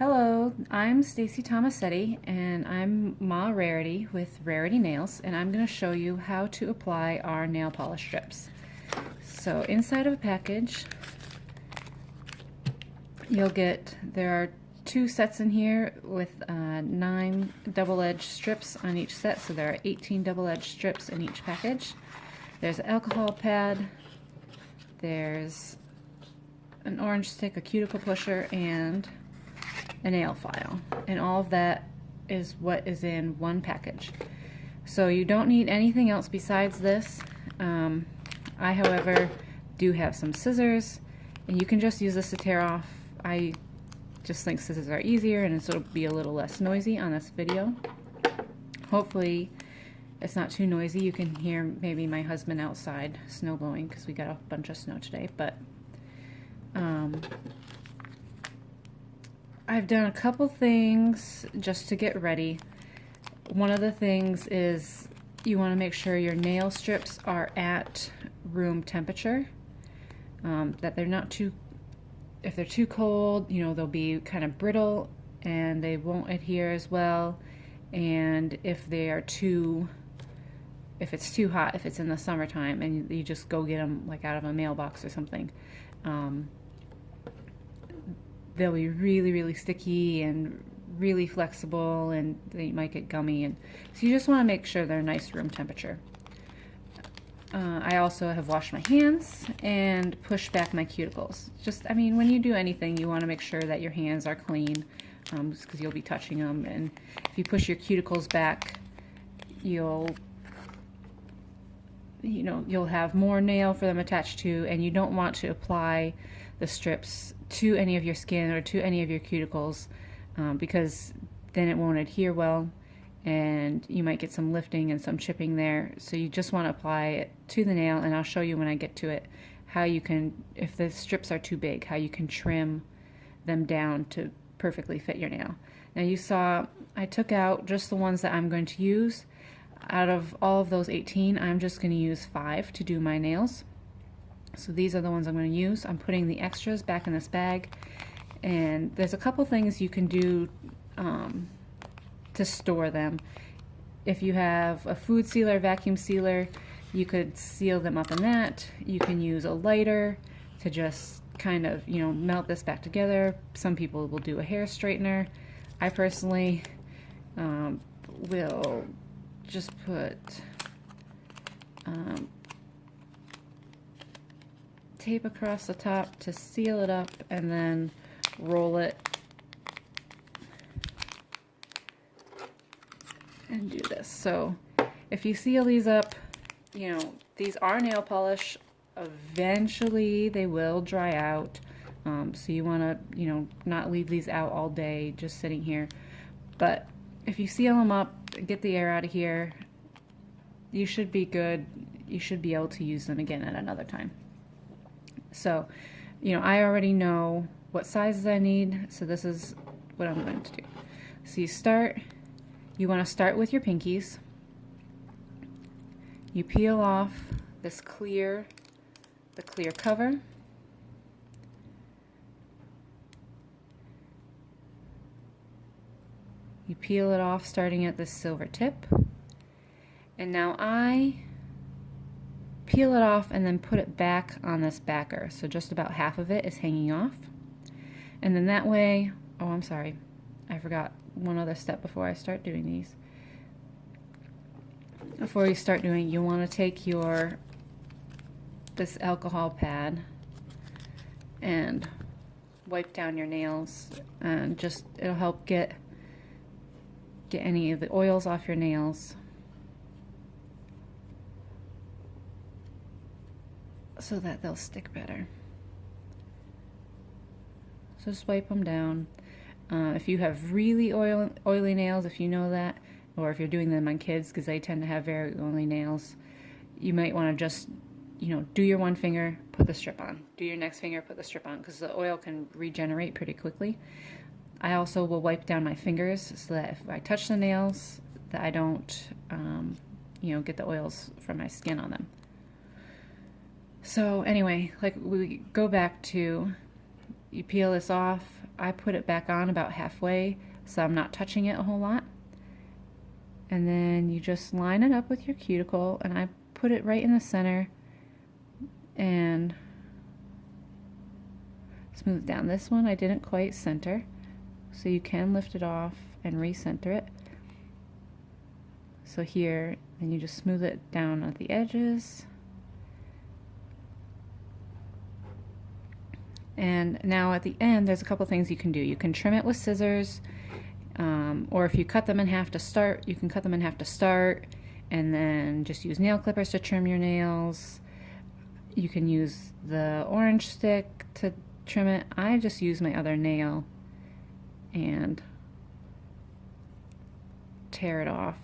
Hello, I'm Stacy Tomasetti and I'm Ma Rarity with Rarity Nails, and I'm going to show you how to apply our nail polish strips. So inside of a package there are two sets in here with 9 double-edged strips on each set, so there are 18 double-edged strips in each package. There's an alcohol pad, there's an orange stick, a cuticle pusher, and a nail file, and all of that is what is in one package. So you don't need anything else besides this. I, however, do have some scissors, and you can just use this to tear off. I just think scissors are easier, and it'll be a little less noisy on this video. Hopefully it's not too noisy. You can hear maybe my husband outside snow blowing because we got a bunch of snow today, but I've done a couple things just to get ready. One of the things is you want to make sure your nail strips are at room temperature, that they're not too, if they're too cold, they'll be kind of brittle and they won't adhere as well. And if it's too hot, if it's in the summertime and you just go get them like out of a mailbox or something, they'll be really, really sticky and really flexible, and they might get gummy. And so you just want to make sure they're nice room temperature. I also have washed my hands and pushed back my cuticles. When you do anything, you want to make sure that your hands are clean, because you'll be touching them. And if you push your cuticles back, you'll have more nail for them attached to, and you don't want to apply the strips to any of your skin or to any of your cuticles, because then it won't adhere well and you might get some lifting and some chipping there. So you just want to apply it to the nail, and I'll show you when I get to it how you can, if the strips are too big, how you can trim them down to perfectly fit your nail. Now you saw I took out just the ones that I'm going to use. Out of all of those 18, I'm just going to use 5 to do my nails. So these are the ones I'm going to use. I'm putting the extras back in this bag, and there's a couple things you can do to store them. If you have a food sealer, vacuum sealer, you could seal them up in that. You can use a lighter to just kind of, melt this back together. Some people will do a hair straightener. I personally will just put tape across the top to seal it up, and then roll it and do this. So if you seal these up, these are nail polish. Eventually they will dry out, so you want to not leave these out all day just sitting here. But if you seal them up, get the air out of here, you should be good. You should be able to use them again at another time. So, I already know what sizes I need, so this is what I'm going to do. So you want to start with your pinkies. You peel off the clear cover. You peel it off starting at the silver tip. And now I peel it off and then put it back on this backer. So just about half of it is hanging off. And then that way, oh, I'm sorry, I forgot one other step before I start doing these. Before you start doing, you want to take this alcohol pad and wipe down your nails, and it'll help get any of the oils off your nails, so that they'll stick better. So just wipe them down. If you have really oily nails, if you know that, or if you're doing them on kids because they tend to have very oily nails, you might want to just, do your one finger, put the strip on. Do your next finger, put the strip on, because the oil can regenerate pretty quickly. I also will wipe down my fingers so that if I touch the nails, that I don't, get the oils from my skin on them. So anyway, we go back to you peel this off. I put it back on about halfway, so I'm not touching it a whole lot. And then you just line it up with your cuticle, and I put it right in the center and smooth down. This one I didn't quite center, so you can lift it off and recenter it. So here, then you just smooth it down at the edges. And now at the end, there's a couple things you can do. You can trim it with scissors, or if you cut them in half to start, you can cut them in half to start, and then just use nail clippers to trim your nails. You can use the orange stick to trim it. I just use my other nail and tear it off.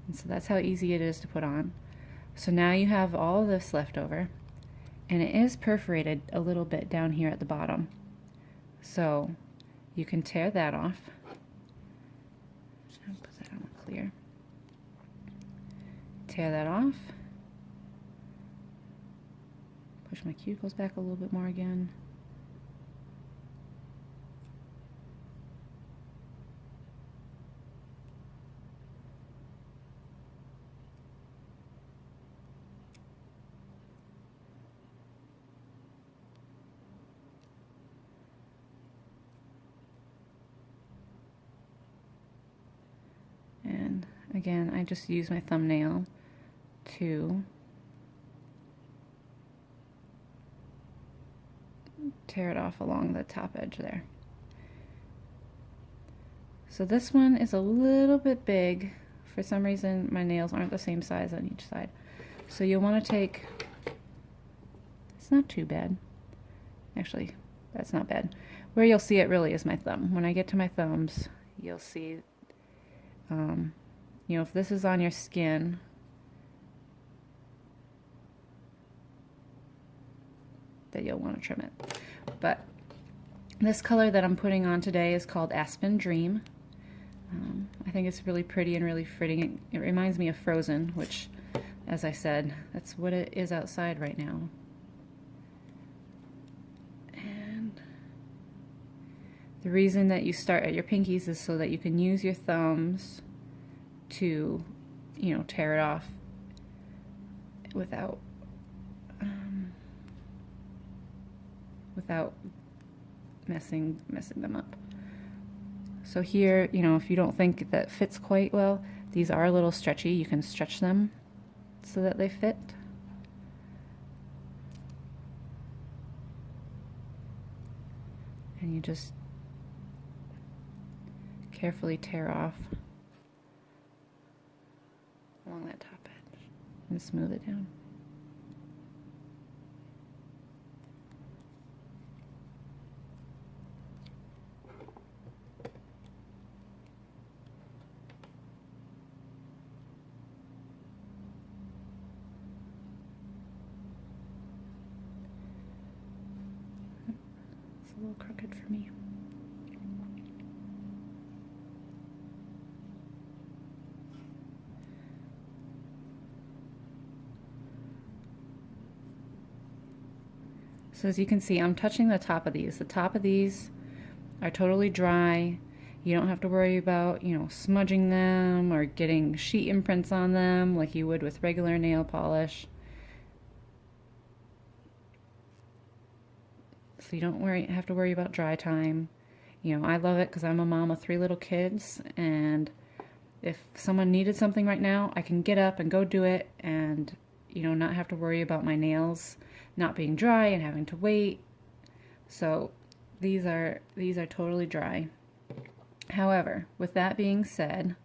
And so that's how easy it is to put on. So now you have all of this left over, and it is perforated a little bit down here at the bottom. So you can tear that off. I'll put that on clear. Tear that off. Push my cuticles back a little bit more again. And again, I just use my thumbnail to tear it off along the top edge there. So this one is a little bit big. For some reason, my nails aren't the same size on each side. So you'll want to take, it's not too bad. Actually, that's not bad. Where you'll see it really is my thumb. When I get to my thumbs, you'll see, you know, if this is on your skin, that you'll want to trim it. But this color that I'm putting on today is called Aspen Dream. I think it's really pretty and really fitting. It reminds me of Frozen, which, as I said, that's what it is outside right now. And the reason that you start at your pinkies is so that you can use your thumbs to, you know, tear it off without messing them up. So here, you know, if you don't think that fits quite well, these are a little stretchy. You can stretch them so that they fit. And you just carefully tear off along that top edge and smooth it down. It's a little crooked for me. So as you can see, I'm touching the top of these. The top of these are totally dry. You don't have to worry about, you know, smudging them or getting sheet imprints on them like you would with regular nail polish. So you don't have to worry about dry time. You know, I love it because I'm a mom of 3 little kids, and if someone needed something right now, I can get up and go do it and, you know, not have to worry about my nails not being dry and having to wait. So these are totally dry. However, with that being said,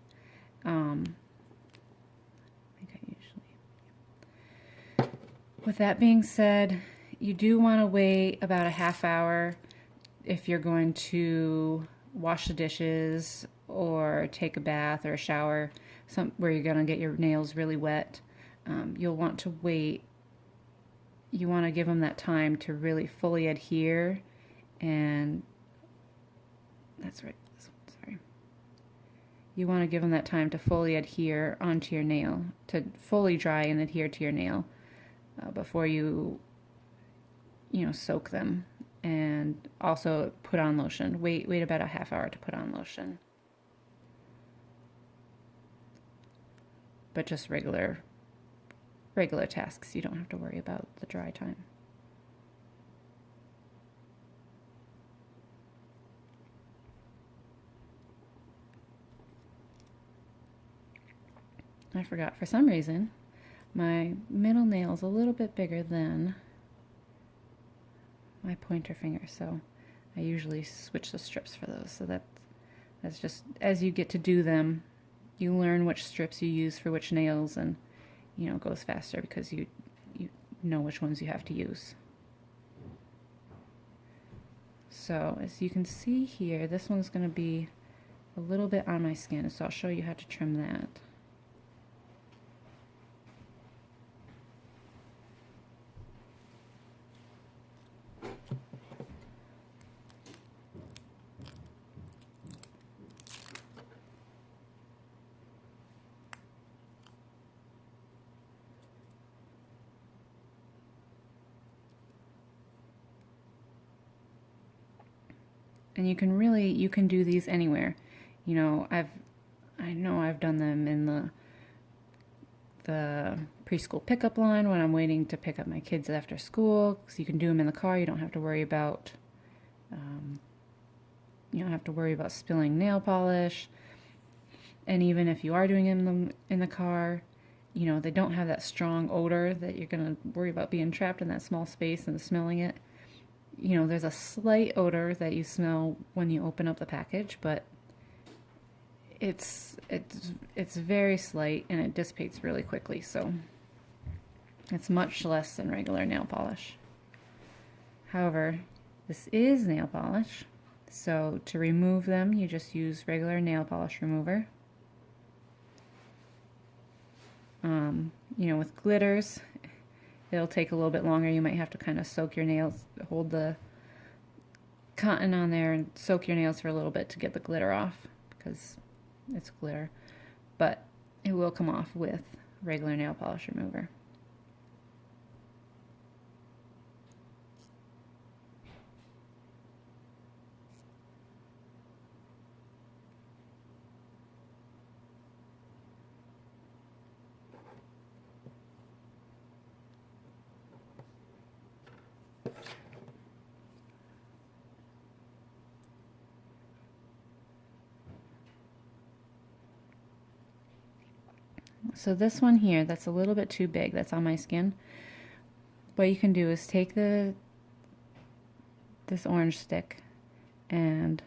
with that being said, you do want to wait about a half hour if you're going to wash the dishes or take a bath or a shower, where you're going to get your nails really wet. You'll want to wait. You want to give them that time to really fully adhere, and that's right. Sorry. you want to give them that time to fully adhere onto your nail, to fully dry and adhere to your nail before you soak them. And also put on lotion. Wait about a half hour to put on lotion. But just regular tasks. You don't have to worry about the dry time. I forgot, for some reason, my middle nail is a little bit bigger than my pointer finger, so I usually switch the strips for those. So that's just, as you get to do them, you learn which strips you use for which nails, and it goes faster because you know which ones you have to use. So as you can see here, this one's going to be a little bit on my skin, so I'll show you how to trim that. And you can do these anywhere. I know I've done them in the preschool pickup line when I'm waiting to pick up my kids after school, because you can do them in the car. You don't have to worry about spilling nail polish. And even if you are doing them in the car, they don't have that strong odor that you're going to worry about being trapped in that small space and smelling it. There's a slight odor that you smell when you open up the package, but it's very slight and it dissipates really quickly, so it's much less than regular nail polish. However, this is nail polish, so to remove them, you just use regular nail polish remover. With glitters, it'll take a little bit longer. You might have to kind of soak your nails, hold the cotton on there and soak your nails for a little bit to get the glitter off, because it's glitter. But it will come off with regular nail polish remover. So this one here, that's a little bit too big, that's on my skin. What you can do is take this orange stick and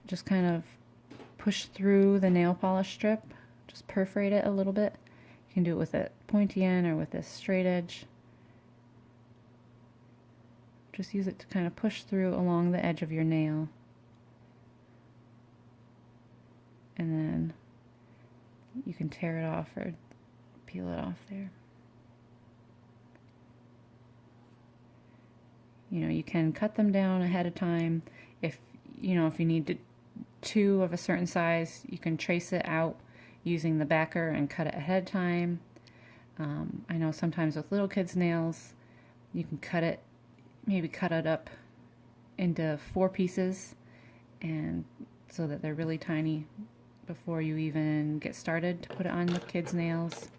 just kind of push through the nail polish strip, just perforate it a little bit. You can do it with a pointy end or with this straight edge. Just use it to kind of push through along the edge of your nail. And then you can tear it off or peel it off there. You can cut them down ahead of time. If you need two of a certain size, you can trace it out using the backer and cut it ahead of time. I know sometimes with little kids' nails, you can maybe cut it up into 4 pieces, and so that they're really tiny before you even get started to put it on the kids' nails.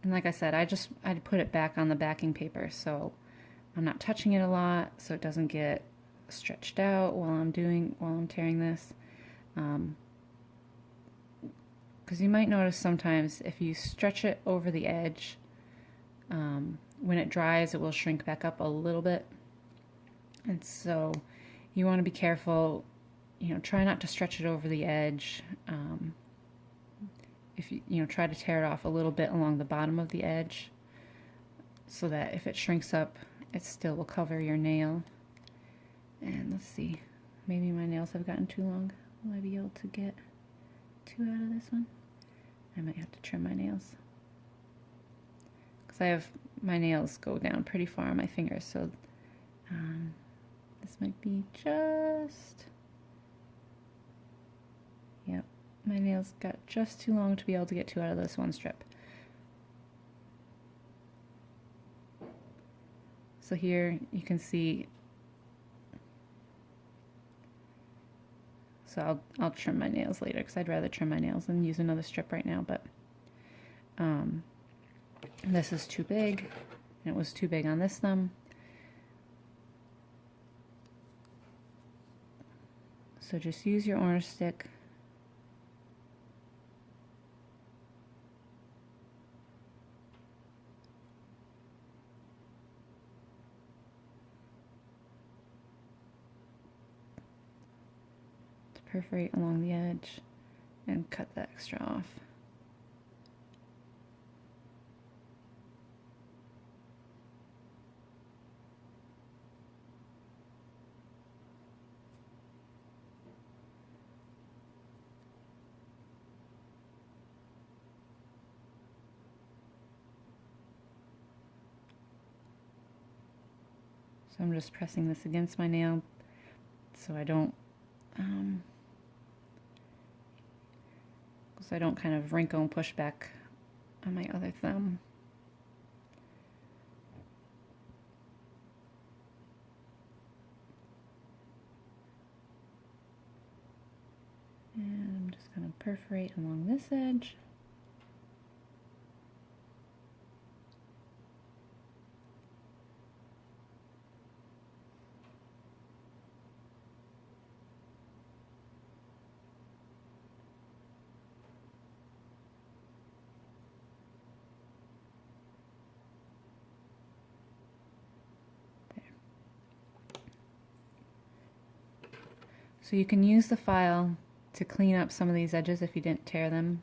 And like I said, I put it back on the backing paper, so I'm not touching it a lot, so it doesn't get stretched out while I'm tearing this. Because you might notice sometimes if you stretch it over the edge, when it dries, it will shrink back up a little bit. And so you want to be careful. Try not to stretch it over the edge. If you try to tear it off a little bit along the bottom of the edge, so that if it shrinks up it still will cover your nail. And let's see, maybe my nails have gotten too long. Will I be able to get 2 out of this one? I might have to trim my nails. Because I have, my nails go down pretty far on my fingers, so this might be just, yep, my nails got just too long to be able to get 2 out of this one strip. So here you can see, so I'll trim my nails later because I'd rather trim my nails than use another strip right now, but this is too big, and it was too big on this thumb. So just use your orange stick. To perforate along the edge and cut the extra off. So I'm just pressing this against my nail so I don't kind of wrinkle and push back on my other thumb. And I'm just going to perforate along this edge. So you can use the file to clean up some of these edges if you didn't tear them,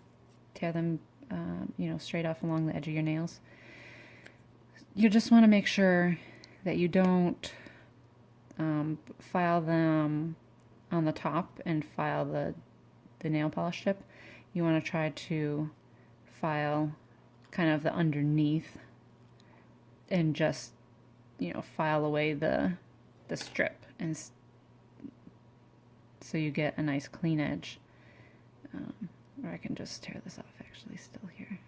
you know, straight off along the edge of your nails. You just want to make sure that you don't file them on the top and file the nail polish tip. You want to try to file kind of the underneath and just, you know, file away the strip, and so you get a nice clean edge. Or I can just tear this off actually still here.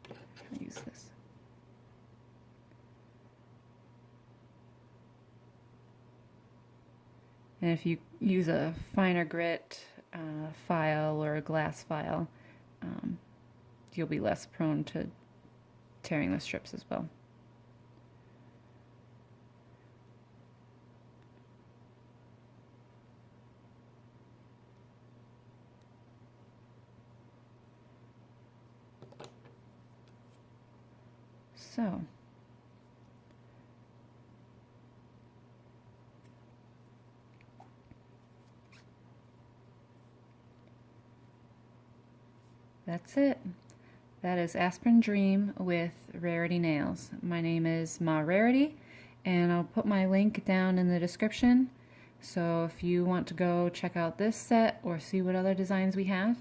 I'll use this. And if you use a finer grit file or a glass file, you'll be less prone to tearing the strips as well. So, that's it. That is Aspen Dream with Rarity Nails. My name is Ma Rarity, and I'll put my link down in the description. So if you want to go check out this set or see what other designs we have,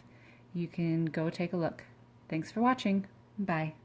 you can go take a look. Thanks for watching. Bye.